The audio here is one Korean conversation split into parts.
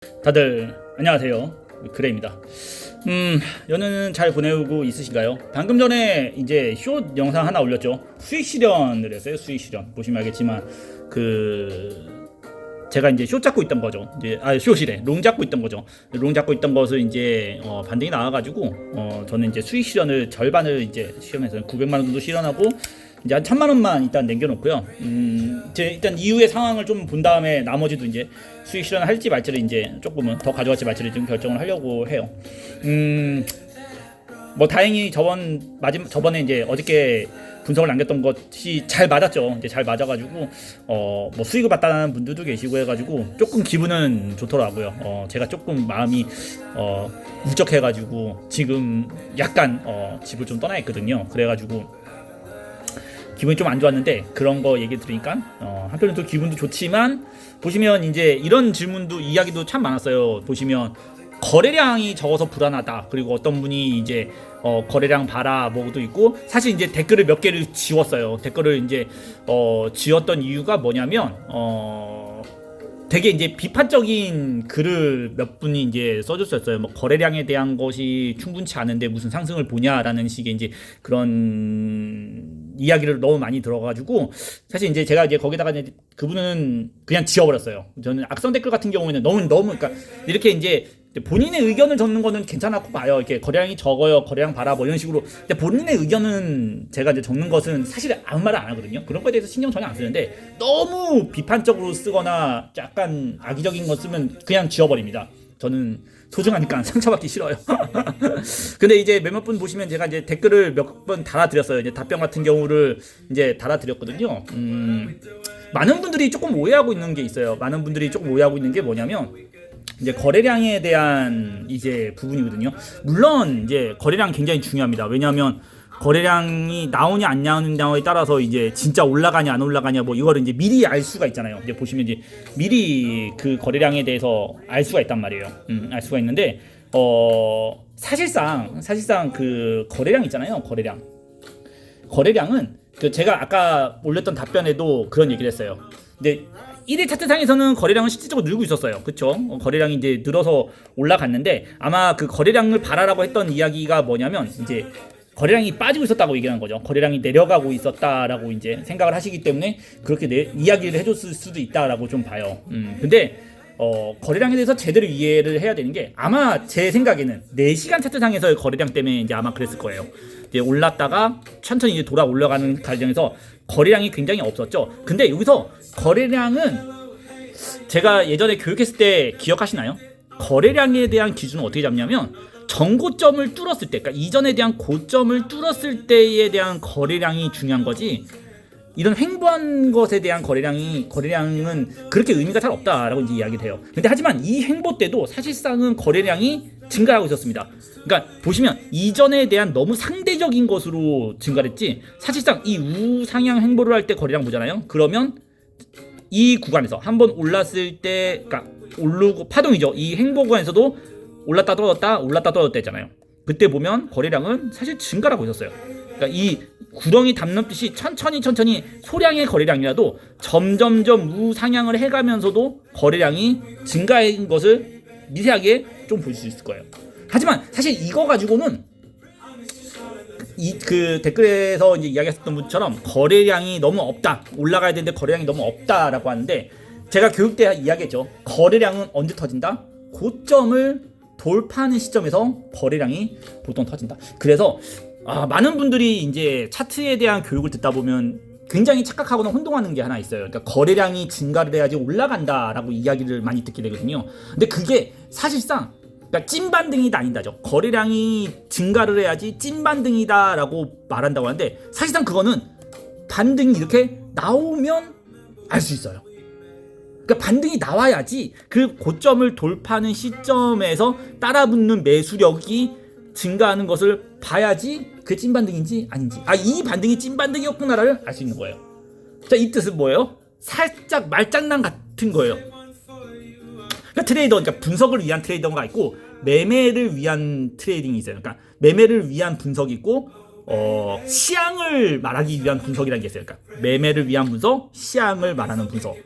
다들 안녕하세요. 그레입니다. 연휴는 잘 보내고 있으신가요? 방금 전에 이제 숏 영상 하나 올렸죠. 수익 실현을 했어요. 수익 실현. 보시면 알겠지만 제가 이제 숏 잡고 있던 거죠. 숏이래. 롱 잡고 있던 거죠. 롱 잡고 있던 것을 이제 반등이 나와가지고 저는 이제 수익 실현을 절반을 이제 실현해서 900만 원 정도 실현하고 이제 한 1000만 원만 일단 남겨놓고요. 일단 이후의 상황을 좀 본 다음에 나머지도 이제 수익 실현 할지 말지를 이제 조금은 더 가져갈지 말지를 좀 결정을 하려고 해요. 뭐 다행히 저번에 이제 어저께 분석을 남겼던 것이 잘 맞았죠. 이제 잘 맞아가지고 뭐 수익을 봤다는 분들도 계시고 해가지고 조금 기분은 좋더라고요. 제가 조금 마음이 울적해가지고 지금 약간 집을 좀 떠나 있거든요. 그래가지고 기분이 좀 안 좋았는데 그런 거 얘기 들으니까 한편으로 또 기분도 좋지만 보시면 이제 이런 질문도 이야기도 참 많았어요. 보시면 거래량이 적어서 불안하다. 그리고 어떤 분이 이제 거래량 봐라 뭐도 있고 사실 이제 댓글을 몇 개를 지웠어요. 댓글을 이제 지웠던 이유가 뭐냐면 되게 이제 비판적인 글을 몇 분이 이제 써줬었어요. 뭐 거래량에 대한 것이 충분치 않은데 무슨 상승을 보냐라는 식의 이제 그런 이야기를 너무 많이 들어가지고 사실 이제 제가 이제 거기다가 이제 그분은 그냥 지워버렸어요. 저는 악성 댓글 같은 경우에는 너무 그러니까 이렇게 이제 본인의 의견을 적는 거는 괜찮았고 봐요. 이렇게 거래량이 적어요, 거래량 봐라 뭐 이런 식으로. 근데 본인의 의견은 제가 이제 적는 것은 사실 아무 말을 안 하거든요. 그런 거에 대해서 신경 전혀 안 쓰는데 너무 비판적으로 쓰거나 약간 악의적인 거 쓰면 그냥 지워버립니다. 저는 소중하니까 상처받기 싫어요. 근데 이제 몇몇 분 보시면 제가 이제 댓글을 몇 번 달아드렸어요. 이제 답변 같은 경우를 이제 달아드렸거든요. 많은 분들이 조금 오해하고 있는 게 있어요. 많은 분들이 조금 오해하고 있는 게 뭐냐면 이제 거래량에 대한 이제 부분이거든요. 물론 이제 거래량 굉장히 중요합니다. 왜냐하면 거래량이 나오냐 안 나오냐에 따라서 이제 진짜 올라가냐 안 올라가냐 뭐 이거를 이제 미리 알 수가 있잖아요. 이제 보시면 이제 미리 그 거래량에 대해서 알 수가 있단 말이에요. 알 수가 있는데 사실상 그 거래량 있잖아요. 거래량은 그 제가 아까 올렸던 답변에도 그런 얘기를 했어요. 근데 1일 차트상에서는 거래량은 실질적으로 늘고 있었어요. 그쵸? 거래량이 이제 늘어서 올라갔는데 아마 그 거래량을 바라라고 했던 이야기가 뭐냐면 이제 거래량이 빠지고 있었다고 얘기하는 거죠. 거래량이 내려가고 있었다라고 이제 생각을 하시기 때문에 그렇게 이야기를 해줬을 수도 있다라고 좀 봐요. 근데 거래량에 대해서 제대로 이해를 해야 되는 게 아마 제 생각에는 4시간 차트상에서의 거래량 때문에 이제 아마 그랬을 거예요. 이제 올랐다가 천천히 이제 돌아 올라가는 과정에서 거래량이 굉장히 없었죠. 근데 여기서 거래량은 제가 예전에 교육했을 때 기억하시나요? 거래량에 대한 기준은 어떻게 잡냐면 전고점을 뚫었을 때, 그러니까 이전에 대한 고점을 뚫었을 때에 대한 거래량이 중요한 거지. 이런 횡보한 것에 대한 거래량은 그렇게 의미가 잘 없다라고 이제 이야기를 해요. 근데 하지만 이 횡보 때도 사실상은 거래량이 증가하고 있었습니다. 그러니까 보시면 이전에 대한 너무 상대적인 것으로 증가했지 사실상 이 우상향 횡보를 할 때 거래량 보잖아요. 그러면 이 구간에서 한번 올랐을 때, 그러니까 오르고 파동이죠. 이 횡보 구간에서도 올랐다 떨어졌다 했잖아요. 그때 보면 거래량은 사실 증가하고 있었어요. 그러니까 이 구덩이 담넘듯이 천천히 소량의 거래량이라도 점점점 우상향을 해가면서도 거래량이 증가한 것을 미세하게 좀 볼 수 있을 거예요. 하지만 사실 이거 가지고는 그 댓글에서 이제 이야기했던 분처럼 거래량이 너무 없다, 올라가야 되는데 거래량이 너무 없다라고 하는데 제가 교육 때 이야기했죠. 거래량은 언제 터진다? 고점을 돌파하는 시점에서 거래량이 보통 터진다. 그래서 많은 분들이 이제 차트에 대한 교육을 듣다 보면 굉장히 착각하거나 혼동하는 게 하나 있어요. 그러니까 거래량이 증가를 해야지 올라간다라고 이야기를 많이 듣게 되거든요. 근데 그게 사실상 그러니까 찐반등이다 아닌다죠. 거래량이 증가를 해야지 찐반등이다라고 말한다고 하는데 사실상 그거는 반등이 이렇게 나오면 알 수 있어요. 그러니까 반등이 나와야지 그 고점을 돌파하는 시점에서 따라붙는 매수력이 증가하는 것을 봐야지 그게 찐반등인지 아닌지, 이 반등이 찐반등이었구나를 알 수 있는 거예요. 자, 이 뜻은 뭐예요? 살짝 말장난 같은 거예요. 그러니까 그러니까 분석을 위한 트레이더가 있고 매매를 위한 트레이딩이 있어요. 그러니까 매매를 위한 분석이 있고 시향을 말하기 위한 분석이라는 게 있어요. 그러니까 매매를 위한 분석, 시향을 말하는 분석.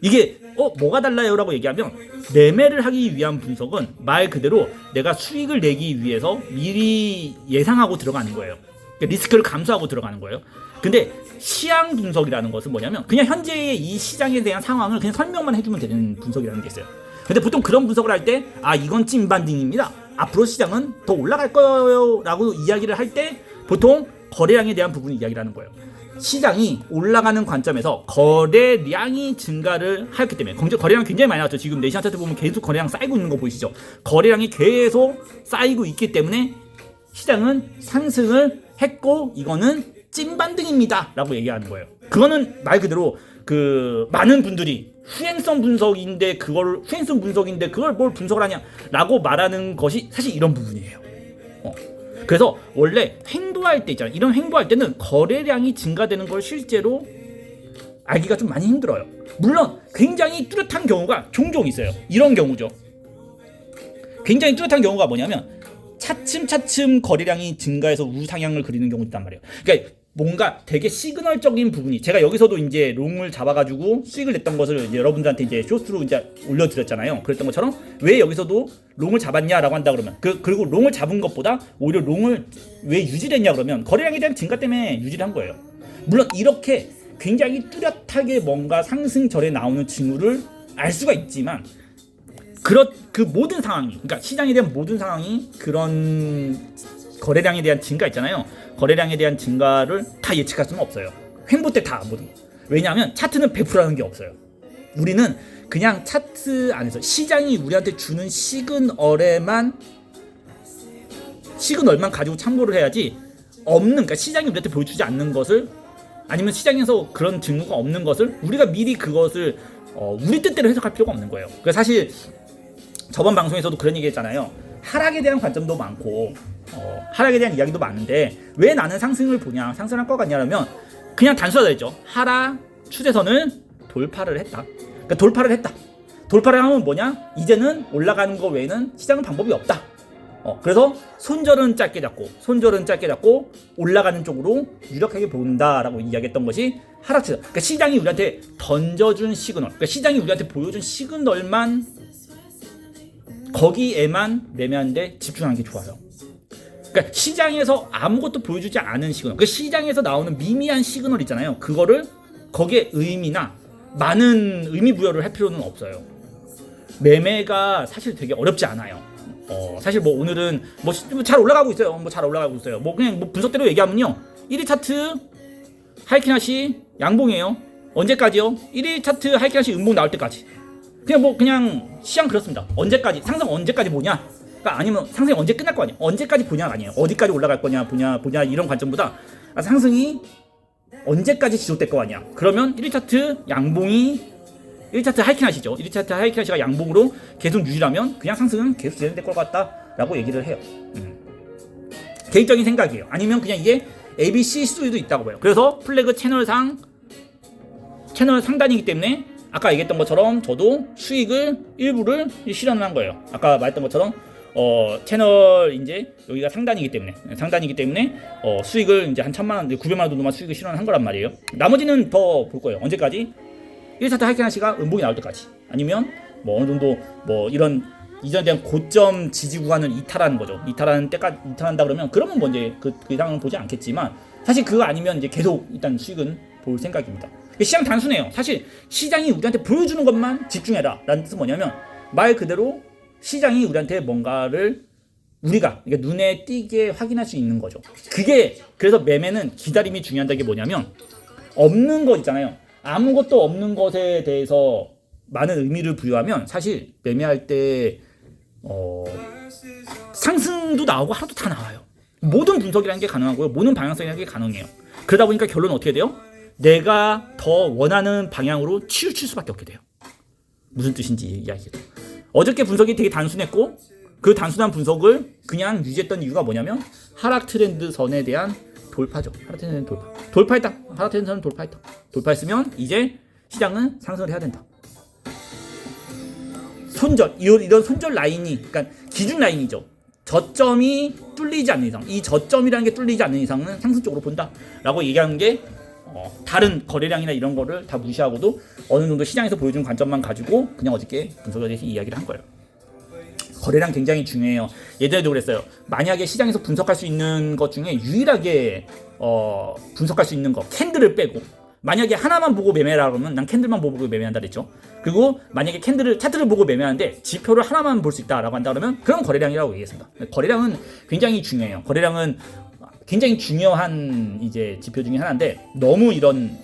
이게 뭐가 달라요? 라고 얘기하면 매매를 하기 위한 분석은 말 그대로 내가 수익을 내기 위해서 미리 예상하고 들어가는 거예요. 그러니까 리스크를 감수하고 들어가는 거예요. 근데 시향 분석이라는 것은 뭐냐면 그냥 현재의 이 시장에 대한 상황을 그냥 설명만 해주면 되는 분석이라는 게 있어요. 근데 보통 그런 분석을 할 때 이건 찐반등입니다. 앞으로 시장은 더 올라갈 거예요 라고 이야기를 할 때 보통 거래량에 대한 부분을 이야기를 하는 거예요. 시장이 올라가는 관점에서 거래량이 증가를 하였기 때문에 거래량 굉장히 많이 나왔죠. 지금 내시한 차트 보면 계속 거래량 쌓이고 있는 거 보이시죠? 거래량이 계속 쌓이고 있기 때문에 시장은 상승을 했고 이거는 찐반등입니다 라고 얘기하는 거예요. 그거는 말 그대로 많은 분들이 후행성 분석인데 그걸 뭘 분석을 하냐 라고 말하는 것이 사실 이런 부분이에요. 그래서 원래 횡보할 때 있잖아요. 이런 횡보할 때는 거래량이 증가되는 걸 실제로 알기가 좀 많이 힘들어요. 물론 굉장히 뚜렷한 경우가 종종 있어요. 이런 경우죠. 굉장히 뚜렷한 경우가 뭐냐면 차츰차츰 거래량이 증가해서 우상향을 그리는 경우도 있단 말이에요. 그러니까 뭔가 되게 시그널적인 부분이 제가 여기서도 이제 롱을 잡아가지고 수익을 냈던 것을 이제 여러분들한테 이제 쇼스로 이제 올려드렸잖아요. 그랬던 것처럼 왜 여기서도 롱을 잡았냐라고 한다 그러면 그리고 롱을 잡은 것보다 오히려 롱을 왜 유지를 했냐 그러면 거래량에 대한 증가 때문에 유지를 한 거예요. 물론 이렇게 굉장히 뚜렷하게 뭔가 상승절에 나오는 징후를 알 수가 있지만 그 모든 상황이 그러니까 시장에 대한 모든 상황이 그런 거래량에 대한 증가 있잖아요. 거래량에 대한 증가를 다 예측할 수는 없어요. 횡보 때 다 모든. 왜냐하면 차트는 100%라는 게 없어요. 우리는 그냥 차트 안에서 시장이 우리한테 주는 시그널만 가지고 참고를 해야지 그러니까 시장이 우리한테 보여주지 않는 것을 아니면 시장에서 그런 징후가 없는 것을 우리가 미리 그것을 우리 뜻대로 해석할 필요가 없는 거예요. 그래서 사실 저번 방송에서도 그런 얘기 했잖아요. 하락에 대한 관점도 많고 하락에 대한 이야기도 많은데 왜 나는 상승을 보냐 상승할 것 같냐면 그냥 단순하다했죠. 하락 추세선을 돌파를 했다. 그러니까 돌파를 하면 뭐냐 이제는 올라가는 거 외에는 시장은 방법이 없다. 그래서 손절은 짧게 잡고 올라가는 쪽으로 유력하게 본다라고 이야기했던 것이 하락 추세. 그러니까 시장이 우리한테 던져준 시그널, 그러니까 시장이 우리한테 보여준 시그널만 거기에만 매매하는데 집중하는 게 좋아요. 그러니까 시장에서 아무것도 보여주지 않은 시그널, 그 시장에서 나오는 미미한 시그널 있잖아요. 그거를 거기에 의미나 많은 의미 부여를 할 필요는 없어요. 매매가 사실 되게 어렵지 않아요. 사실 뭐 오늘은 뭐 잘 올라가고 있어요. 뭐 그냥 뭐 분석대로 얘기하면요. 1위 차트 하이키나시 양봉이에요. 언제까지요? 1위 차트 하이키나시 음봉 나올 때까지. 그냥 시장 그렇습니다. 언제까지 상승 언제까지 보냐? 그러니까 아니면 상승이 언제 끝날 거 아니에요? 언제까지 보냐가 아니에요. 어디까지 올라갈 거냐 보냐 이런 관점보다 상승이 언제까지 지속될 거 아니야? 그러면 1위 차트 양봉이 1위 차트 하이키나시죠. 1위 차트 하이키나시가 양봉으로 계속 유지하면 그냥 상승은 계속 진행될 것 같다라고 얘기를 해요. 개인적인 생각이에요. 아니면 그냥 이게 ABC 수도 있다고 봐요. 그래서 플래그 채널 상단이기 때문에 아까 얘기했던 것처럼 저도 수익을 일부를 실현을 한 거예요. 아까 말했던 것처럼 채널 이제 여기가 상단이기 때문에 수익을 이제 한 1,000만 원, 900만 원 정도만 수익을 실현한 거란 말이에요. 나머지는 더 볼 거예요. 언제까지? 1차트 하이키나시가 음봉이 나올 때까지. 아니면 뭐 어느 정도 뭐 이런 이전에 대한 고점 지지 구간을 이탈하는 거죠. 이탈한다 그러면 뭐 이제 그 이상은 보지 않겠지만 사실 그거 아니면 이제 계속 일단 수익은 볼 생각입니다. 시장 단순해요. 사실 시장이 우리한테 보여주는 것만 집중해라 라는 뜻은 뭐냐면 말 그대로 시장이 우리한테 뭔가를 우리가 그러니까 눈에 띄게 확인할 수 있는 거죠. 그래서 매매는 기다림이 중요하다는 게 뭐냐면 없는 거 있잖아요. 아무것도 없는 것에 대해서 많은 의미를 부여하면 사실 매매할 때 상승도 나오고 하락도 다 나와요. 모든 분석이라는 게 가능하고요. 모든 방향성이라는 게 가능해요. 그러다 보니까 결론은 어떻게 돼요? 내가 더 원하는 방향으로 치우칠 수밖에 없게 돼요. 무슨 뜻인지 이야기해요. 어저께 분석이 되게 단순했고 그 단순한 분석을 그냥 유지했던 이유가 뭐냐면 하락 트렌드 선에 대한 돌파죠. 하락 트렌드 돌파. 돌파했다. 하락 트렌드 선을 돌파했다. 돌파했으면 이제 시장은 상승을 해야 된다. 손절, 이런 손절 라인이 그러니까 기준 라인이죠. 저점이 뚫리지 않는 이상, 이 저점이라는 게 뚫리지 않는 이상은 상승 쪽으로 본다라고 얘기하는 게 다른 거래량이나 이런 거를 다 무시하고도 어느 정도 시장에서 보여주는 관점만 가지고 그냥 어저께 분석에 대해서 이야기를 한 거예요. 거래량 굉장히 중요해요. 예전에도 그랬어요. 만약에 시장에서 분석할 수 있는 것 중에 유일하게 분석할 수 있는 거 캔들을 빼고, 만약에 하나만 보고 매매라 그러면 난 캔들만 보고 매매한다 그랬죠. 그리고 만약에 차트를 보고 매매하는데 지표를 하나만 볼 수 있다라고 한다 그러면 그럼 거래량이라고 얘기했습니다. 거래량은 굉장히 중요해요. 거래량은 굉장히 중요한 이제 지표 중에 하나인데, 너무 이런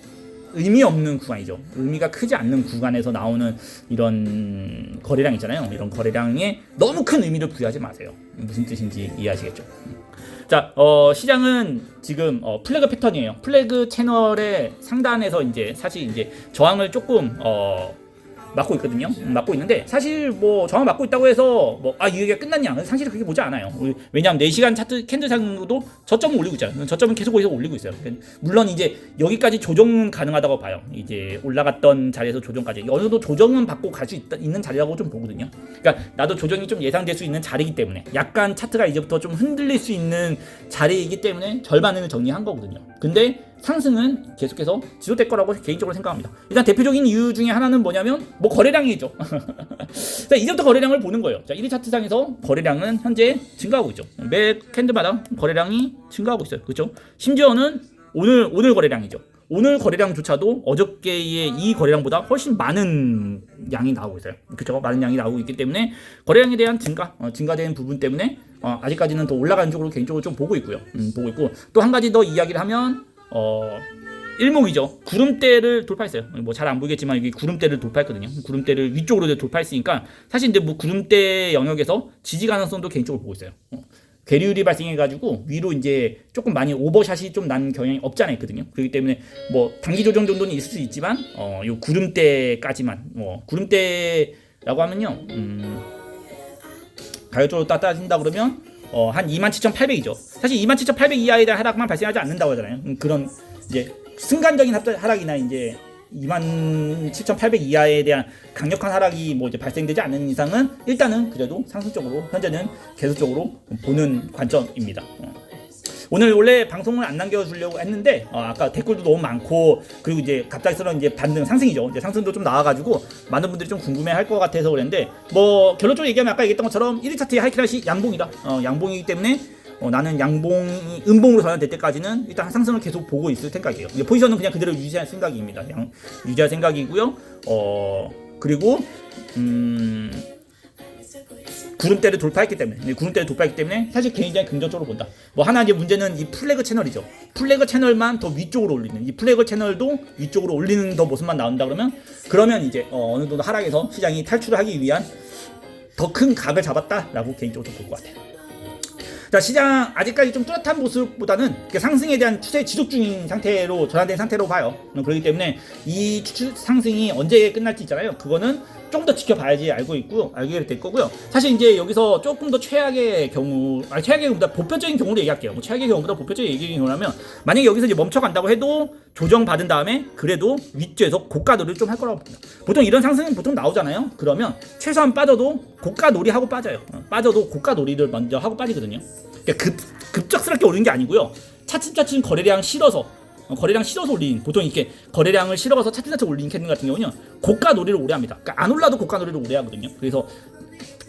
의미 없는 구간이죠. 의미가 크지 않는 구간에서 나오는 이런 거래량 있잖아요. 이런 거래량에 너무 큰 의미를 부여하지 마세요. 무슨 뜻인지 이해하시겠죠. 자, 시장은 지금 플래그 패턴이에요. 플래그 채널의 상단에서 이제 사실 이제 저항을 조금 막고 있거든요. 막고 있는데, 사실 뭐 저항 막고 있다고 해서 이 얘기가 끝났냐? 사실 그렇게 보지 않아요. 왜냐하면 4시간 차트 캔들상도 저점을 올리고 있잖아요. 저점은 계속 거기서 올리고 있어요. 물론 이제 여기까지 조정은 가능하다고 봐요. 이제 올라갔던 자리에서 조정까지 어느 정도 조정은 받고 갈 수 있는 자리라고 좀 보거든요. 그러니까 나도 조정이 좀 예상될 수 있는 자리이기 때문에, 약간 차트가 이제부터 좀 흔들릴 수 있는 자리이기 때문에 절반을 정리한 거거든요. 근데 상승은 계속해서 지속될 거라고 개인적으로 생각합니다. 일단 대표적인 이유 중에 하나는 뭐냐면 거래량이죠. 자, 이제부터 거래량을 보는 거예요. 자, 1위 차트상에서 거래량은 현재 증가하고 있죠. 매 캔들마다 거래량이 증가하고 있어요. 그렇죠? 심지어는 오늘 거래량이죠. 오늘 거래량조차도 어저께의 이 거래량보다 훨씬 많은 양이 나오고 있어요. 그렇죠? 많은 양이 나오고 있기 때문에 거래량에 대한 증가된 부분 때문에 아직까지는 더 올라가는 쪽으로 개인적으로 좀 보고 있고요. 보고 있고, 또 한 가지 더 이야기를 하면 일목이죠. 구름대를 돌파했어요. 뭐 잘 안 보이겠지만 여기 구름대를 돌파했거든요. 구름대를 위쪽으로 돌파했으니까 사실 근데 뭐 구름대 영역에서 지지 가능성도 개인적으로 보고 있어요. 괴리율이 발생해가지고 위로 이제 조금 많이 오버샷이 좀 난 경향이 없지 않아 있거든요. 그렇기 때문에 뭐 단기 조정 정도는 있을 수 있지만 요 구름대까지만, 구름대라고 하면요, 가격적으로 따진다 그러면 한 27,800이죠. 사실 27,800 이하에 대한 하락만 발생하지 않는다고 하잖아요. 그런 이제 순간적인 하락이나 이제 27,800 이하에 대한 강력한 하락이 뭐 이제 발생되지 않는 이상은 일단은 그래도 상승적으로 현재는 계속적으로 보는 관점입니다. 오늘 원래 방송을 안 남겨주려고 했는데 아까 댓글도 너무 많고, 그리고 이제 갑작스러운 이제 반등 상승이죠. 이제 상승도 좀 나와가지고 많은 분들이 좀 궁금해할 것 같아서 그랬는데, 뭐 결론적으로 얘기하면 아까 얘기했던 것처럼 1위 차트의 하이키라시 양봉이다. 양봉이기 때문에 나는 양봉이 음봉으로 전환될 때까지는 일단 상승을 계속 보고 있을 생각이에요. 포지션은 그냥 그대로 유지할 생각입니다. 유지할 생각이고요. 그리고 구름대를 돌파했기 때문에 사실 굉장히 긍정적으로 본다. 뭐 하나 이제 문제는 이 플래그 채널이죠. 플래그 채널만 더 위쪽으로 올리는, 이 플래그 채널도 위쪽으로 올리는 더 모습만 나온다 그러면 이제 어느 정도 하락에서 시장이 탈출을 하기 위한 더 큰 각을 잡았다라고 개인적으로 볼 것 같아요. 자, 시장 아직까지 좀 뚜렷한 모습보다는 상승에 대한 추세 지속 중인 상태로 전환된 상태로 봐요. 그렇기 때문에 이 상승이 언제 끝날지 있잖아요. 그거는 좀 더 지켜봐야지 알게 될 거고요. 사실 이제 여기서 조금 더 최악의 경우보다 보편적인 경우로 얘기할게요. 뭐 최악의 경우보다 보편적인 경우라면, 만약에 여기서 이제 멈춰간다고 해도 조정 받은 다음에 그래도 위쪽에서 고가놀이를 좀 할 거라고 봅니다. 보통 이런 상승은 보통 나오잖아요. 그러면 최소한 빠져도 고가놀이 하고 빠져요. 빠져도 고가놀이를 먼저 하고 빠지거든요. 그러니까 급작스럽게 오르는 게 아니고요. 차츰차츰 거래량 실어서 올린, 보통 이렇게 거래량을 실어서 차츰차츰 올린 캔들 같은 경우는 고가 놀이를 오래 합니다. 그러니까 안 올라도 고가 놀이를 오래 하거든요. 그래서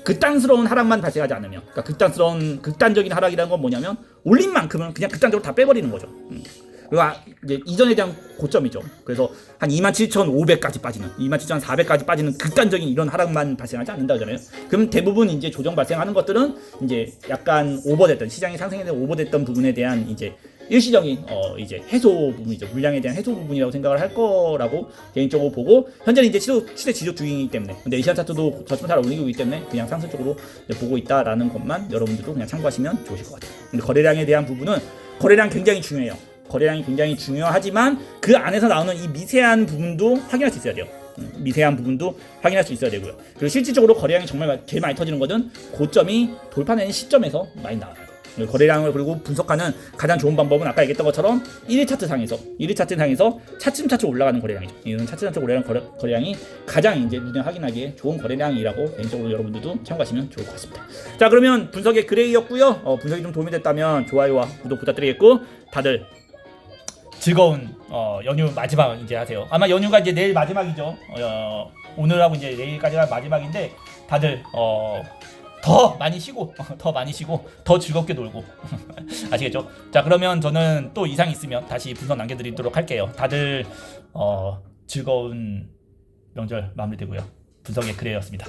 극단스러운 하락만 발생하지 않으면, 그러니까 극단적인 하락이라는 건 뭐냐면 올린 만큼은 그냥 극단적으로 다 빼버리는 거죠. 그리고 이제 이전에 대한 고점이죠. 그래서 한 27,500까지 빠지는, 27,400까지 빠지는 극단적인 이런 하락만 발생하지 않는다 그러잖아요. 그럼 대부분 이제 조정 발생하는 것들은 이제 약간 오버됐던, 시장이 상승에 대한 오버됐던 부분에 대한 이제 일시적인 이제 해소 부분이죠. 물량에 대한 해소 부분이라고 생각을 할 거라고 개인적으로 보고, 현재는 이제 추세 지속 중이기 때문에, 근데 에이시안 차트도 저점 잘 올리고 있기 때문에 그냥 상승 쪽으로 보고 있다라는 것만 여러분들도 그냥 참고하시면 좋으실 것 같아요. 근데 거래량에 대한 부분은, 거래량 굉장히 중요해요. 거래량이 굉장히 중요하지만 그 안에서 나오는 이 미세한 부분도 확인할 수 있어야 돼요. 미세한 부분도 확인할 수 있어야 되고요. 그리고 실질적으로 거래량이 정말 제일 많이 터지는 것은 고점이 돌파되는 시점에서 많이 나와요. 거래량을 그리고 분석하는 가장 좋은 방법은 아까 얘기했던 것처럼 1일 차트상에서 차츰차츰 올라가는 거래량이죠. 이런 차츰차츰 올라가는 거래량이 가장 이제 눈에 확인하기에 좋은 거래량이라고 개인적으로 여러분들도 참고하시면 좋을 것 같습니다. 자, 그러면 분석의 그레이였고요. 분석이 좀 도움이 됐다면 좋아요와 구독 부탁드리겠고, 다들 즐거운 연휴 마지막 이제 하세요. 아마 연휴가 이제 내일 마지막이죠. 오늘하고 이제 내일까지가 마지막인데 다들 더 많이 쉬고 더 즐겁게 놀고 아시겠죠? 자, 그러면 저는 또 이상 있으면 다시 분석 남겨드리도록 할게요. 다들 즐거운 명절 마무리되고요. 분석의 그레이였습니다.